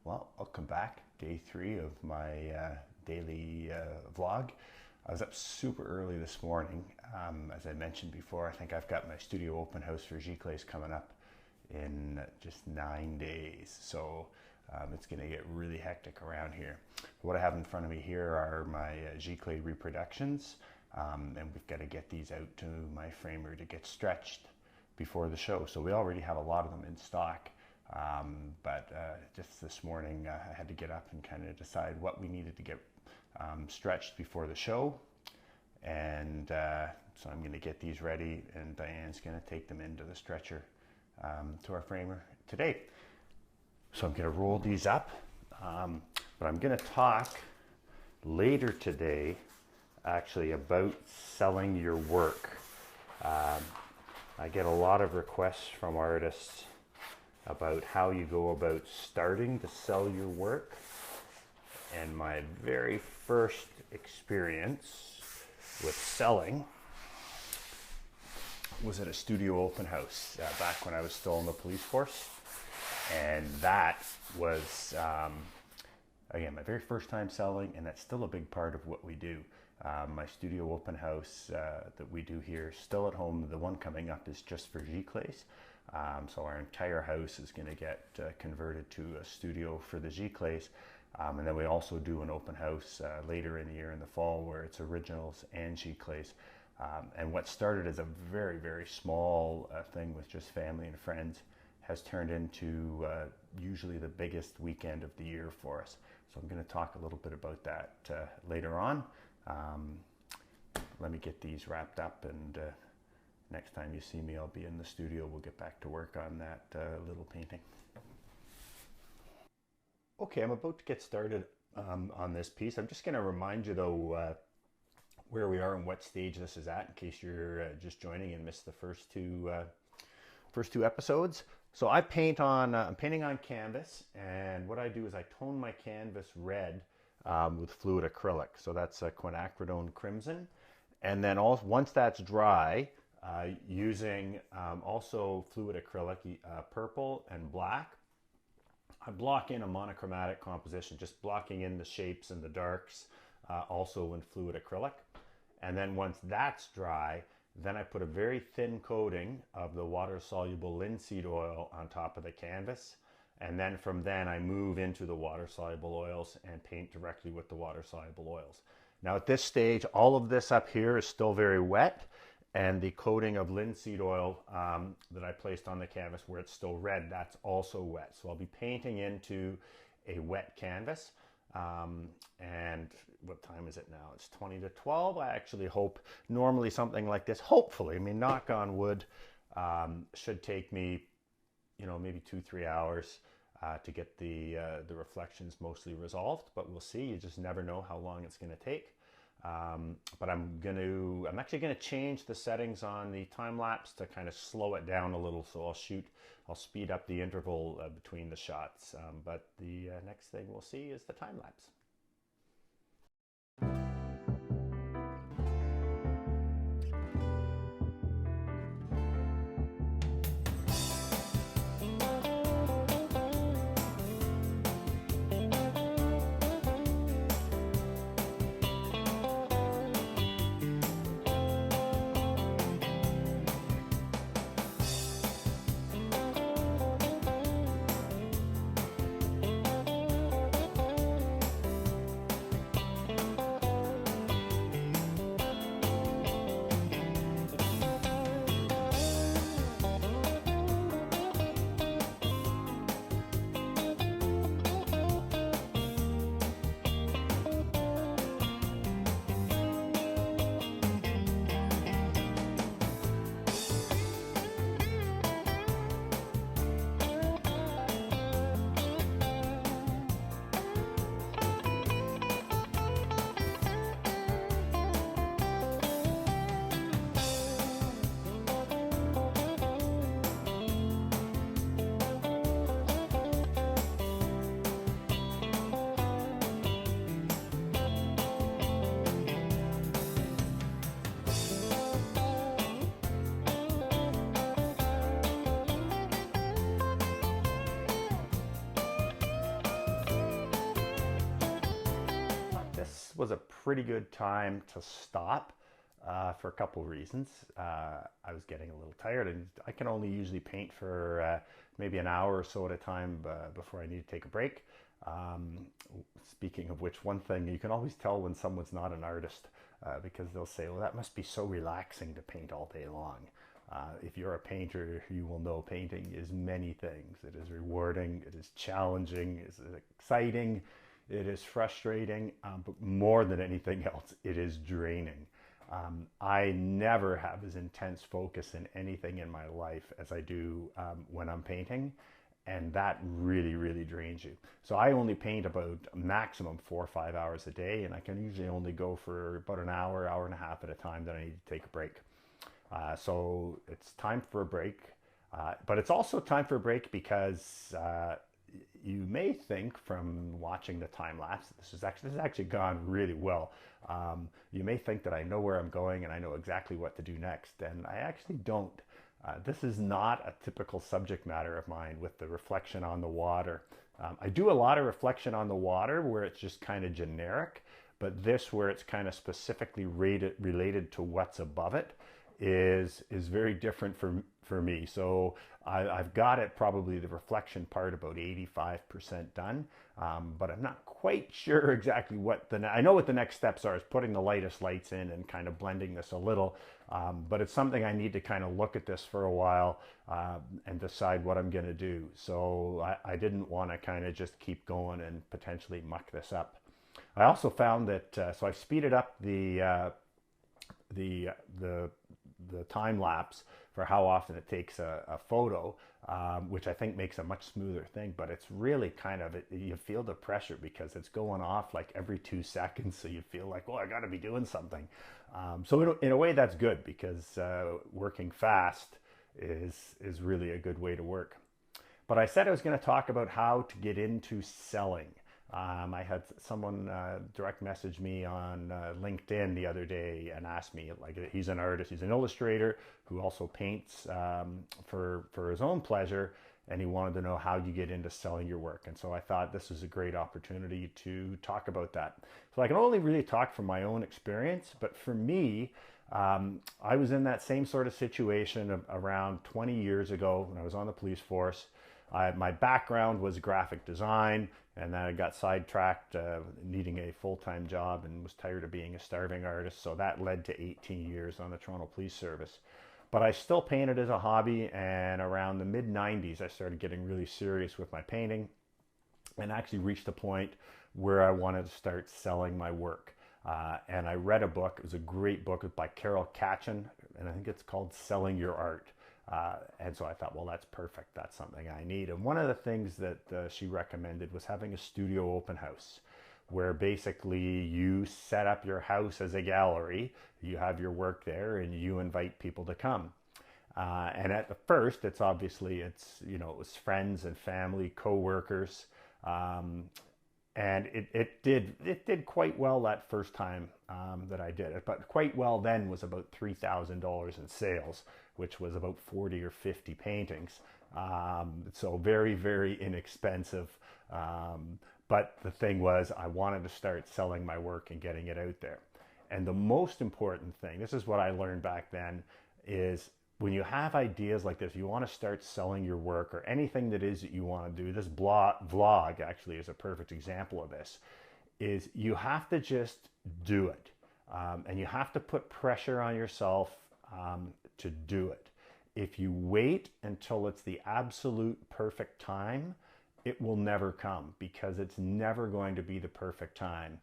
Well, welcome back. Day 3 of my daily vlog. I was up super early this morning. As I mentioned before, I think I've got my studio open house for Giclées coming up in just 9 days. So it's going to get really hectic around here. What I have in front of me here are my Giclées reproductions. And we've got to get these out to my framer to get stretched before the show. So we already have a lot of them in stock. But just this morning I had to get up and kind of decide what we needed to get stretched before the show, and so I'm going to get these ready, and Diane's going to take them into the stretcher to our framer today. So I'm going to roll these up, but I'm going to talk later today actually about selling your work. I get a lot of requests from artists about how you go about starting to sell your work. And my very first experience with selling was at a studio open house back when I was still in the police force. And that was, again, my very first time selling, and that's still a big part of what we do. My studio open house that we do here, still at home, the one coming up is just for Giclées. So our entire house is going to get converted to a studio for the Giclées. And then we also do an open house later in the year in the fall where it's originals and Giclées. And what started as a very, very small thing with just family and friends has turned into usually the biggest weekend of the year for us. So I'm going to talk a little bit about that later on. Let me get these wrapped up, and next time you see me, I'll be in the studio. We'll get back to work on that little painting. Okay, I'm about to get started on this piece. I'm just going to remind you though where we are and what stage this is at, in case you're just joining and missed the first two episodes. So I'm painting on canvas, and what I do is I tone my canvas red with fluid acrylic. So that's a quinacridone crimson, and then once that's dry, using also fluid acrylic, purple and black, I block in a monochromatic composition, just blocking in the shapes and the darks, also in fluid acrylic. And then once that's dry, then I put a very thin coating of the water-soluble linseed oil on top of the canvas. And then from then I move into the water-soluble oils and paint directly with the water-soluble oils. Now at this stage, all of this up here is still very wet, and the coating of linseed oil that I placed on the canvas where it's still red, that's also wet. So I'll be painting into a wet canvas. And what time is it now? It's 20 to 12. I actually hope normally something like this, hopefully, I mean, knock on wood, should take me, maybe 2-3 hours to get the reflections mostly resolved, but we'll see. You just never know how long it's going to take. But I'm actually going to change the settings on the time-lapse to kind of slow it down a little. So I'll speed up the interval between the shots. But the next thing we'll see is the time-lapse. was a pretty good time to stop for a couple reasons. I was getting a little tired, and I can only usually paint for maybe an hour or so at a time before I need to take a break. Um, Speaking of which, one thing you can always tell when someone's not an artist because they'll say, well, that must be so relaxing to paint all day long. If you're a painter, you will know painting is many things. It is rewarding, it is challenging, it is exciting, it is frustrating, but more than anything else, it is draining. I never have as intense focus in anything in my life as I do when I'm painting, and that really, really drains you. So I only paint about maximum 4 or 5 hours a day, and I can usually only go for about an hour, hour and a half at a time. Then I need to take a break. So it's time for a break, but it's also time for a break because you may think from watching the time lapse, this has actually gone really well. You may think that I know where I'm going and I know exactly what to do next, and I actually don't. This is not a typical subject matter of mine with the reflection on the water. I do a lot of reflection on the water where it's just kind of generic, but this where it's kind of specifically related to what's above it is very different for me. So I've got it, probably the reflection part, about 85% done, but I'm not quite sure exactly what I know what the next steps are, is putting the lightest lights in and kind of blending this a little, but it's something I need to kind of look at this for a while and decide what I'm going to do. So I didn't want to kind of just keep going and potentially muck this up. I also found that, so I've speeded up the time lapse for how often it takes a photo, which I think makes a much smoother thing, but it's really kind of, you feel the pressure because it's going off like every 2 seconds. So you feel like, well, I got to be doing something. So in a way that's good because working fast is really a good way to work. But I said I was going to talk about how to get into selling. I had someone direct message me on LinkedIn the other day and asked me, like, he's an artist, he's an illustrator who also paints for his own pleasure, and he wanted to know how you get into selling your work. And so I thought this was a great opportunity to talk about that. So I can only really talk from my own experience, but for me, I was in that same sort of situation around 20 years ago when I was on the police force. My background was graphic design, and then I got sidetracked needing a full-time job and was tired of being a starving artist. So that led to 18 years on the Toronto Police Service. But I still painted as a hobby, and around the mid-90s, I started getting really serious with my painting and actually reached a point where I wanted to start selling my work. And I read a book. It was a great book by Carol Katchen, and I think it's called Selling Your Art. And so I thought, well, that's perfect. That's something I need. And one of the things that she recommended was having a studio open house, where basically you set up your house as a gallery, you have your work there, and you invite people to come. And at the first, it's obviously, it was friends and family, co-workers. And it did quite well that first time that I did it. But quite well then was about $3,000 in sales, which was about 40 or 50 paintings. So very, very inexpensive. But the thing was, I wanted to start selling my work and getting it out there. And the most important thing, this is what I learned back then, is when you have ideas like this, you want to start selling your work or anything that is that you want to do. This vlog actually is a perfect example of this, is you have to just do it. And you have to put pressure on yourself to do it. If you wait until it's the absolute perfect time, it will never come because it's never going to be the perfect time.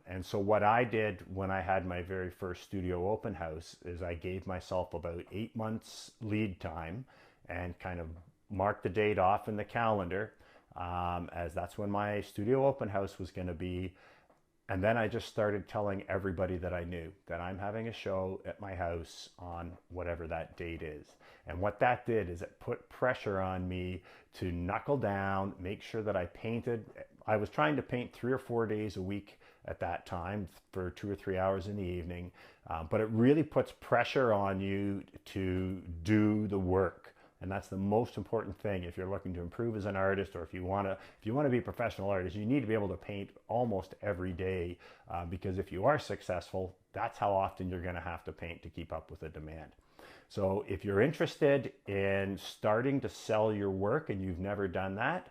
And so what I did when I had my very first studio open house is I gave myself about 8 months lead time and kind of marked the date off in the calendar as that's when my studio open house was going to be. And then I just started telling everybody that I knew that I'm having a show at my house on whatever that date is. And what that did is it put pressure on me to knuckle down, make sure that I painted. I was trying to paint 3 or 4 days a week at that time for 2 or 3 hours in the evening. But it really puts pressure on you to do the work. And that's the most important thing if you're looking to improve as an artist, or if you want to be a professional artist. You need to be able to paint almost every day, because if you are successful, that's how often you're going to have to paint to keep up with the demand. So if you're interested in starting to sell your work and you've never done that,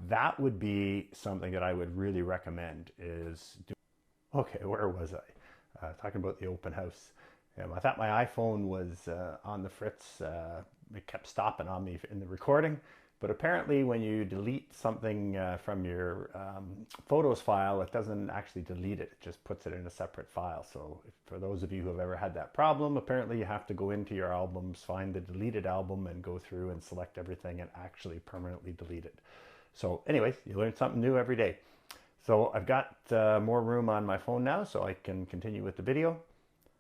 that would be something that I would really recommend. Okay, where was I? Talking about the open house. I thought my iPhone was on the fritz. It kept stopping on me in the recording. But apparently when you delete something from your photos file, it doesn't actually delete it. It just puts it in a separate file. So for those of you who have ever had that problem, apparently you have to go into your albums, find the deleted album, and go through and select everything and actually permanently delete it. So anyways, you learn something new every day. So I've got more room on my phone now, so I can continue with the video.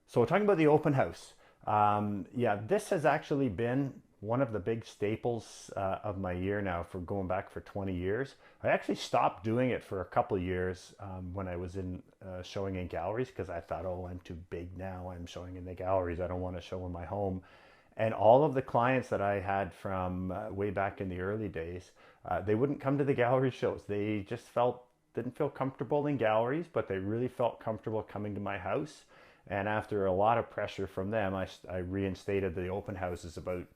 So talking about the open house. Yeah, this has actually been one of the big staples of my year now, for going back for 20 years. I actually stopped doing it for a couple of years when I was in showing in galleries, because I thought, oh, I'm too big now. I'm showing in the galleries. I don't want to show in my home. And all of the clients that I had from way back in the early days, they wouldn't come to the gallery shows. They just didn't feel comfortable in galleries, but they really felt comfortable coming to my house. And after a lot of pressure from them, I reinstated the open houses about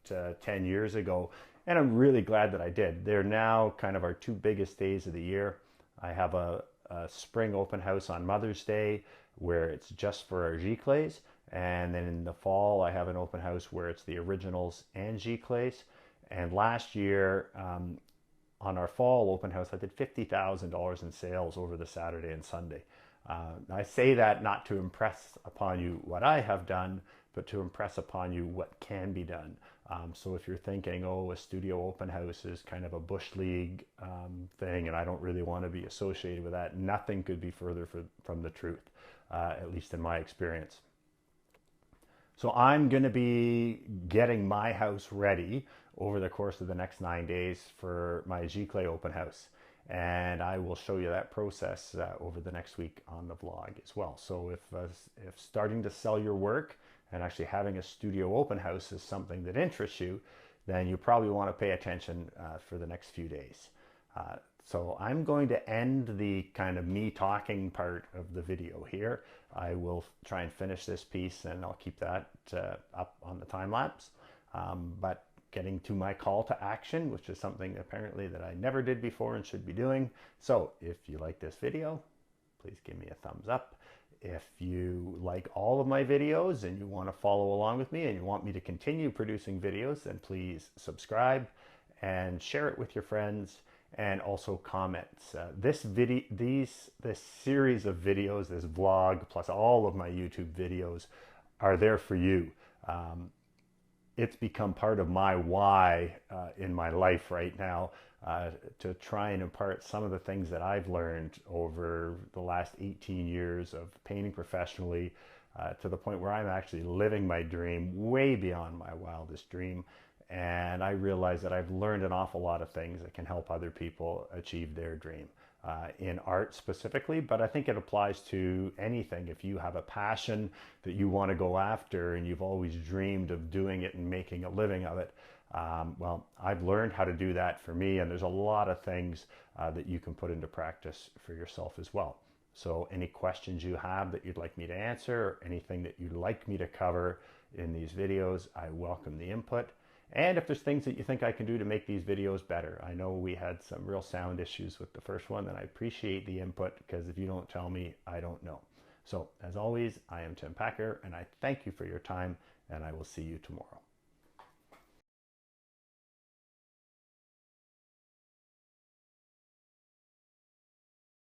10 years ago. And I'm really glad that I did. They're now kind of our two biggest days of the year. I have a spring open house on Mother's Day where it's just for our giclées. And then in the fall, I have an open house where it's the originals and giclées. And last year, on our fall open house, I did $50,000 in sales over the Saturday and Sunday. I say that not to impress upon you what I have done, but to impress upon you what can be done. So if you're thinking, oh, a studio open house is kind of a bush league thing, and I don't really want to be associated with that, nothing could be further from the truth, at least in my experience. So I'm going to be getting my house ready over the course of the next 9 days for my giclée open house. And I will show you that process over the next week on the vlog as well. So if starting to sell your work and actually having a studio open house is something that interests you, then you probably want to pay attention for the next few days. So I'm going to end the kind of me talking part of the video here. I will try and finish this piece, and I'll keep that up on the time lapse. But getting to my call to action, which is something apparently that I never did before and should be doing. So if you like this video, please give me a thumbs up. If you like all of my videos and you want to follow along with me and you want me to continue producing videos, then please subscribe and share it with your friends, and also comments. This series of videos, this vlog, plus all of my YouTube videos are there for you. It's become part of my why in my life right now, to try and impart some of the things that I've learned over the last 18 years of painting professionally, to the point where I'm actually living my dream way beyond my wildest dream. And I realize that I've learned an awful lot of things that can help other people achieve their dream. In art specifically, but I think it applies to anything. If you have a passion that you want to go after and you've always dreamed of doing it and making a living of it, well, I've learned how to do that for me, and there's a lot of things that you can put into practice for yourself as well. So any questions you have that you'd like me to answer, or anything that you'd like me to cover in these videos, I welcome the input. And if there's things that you think I can do to make these videos better. I know we had some real sound issues with the first one, and I appreciate the input, because if you don't tell me, I don't know. So as always, I am Tim Packer, and I thank you for your time, and I will see you tomorrow.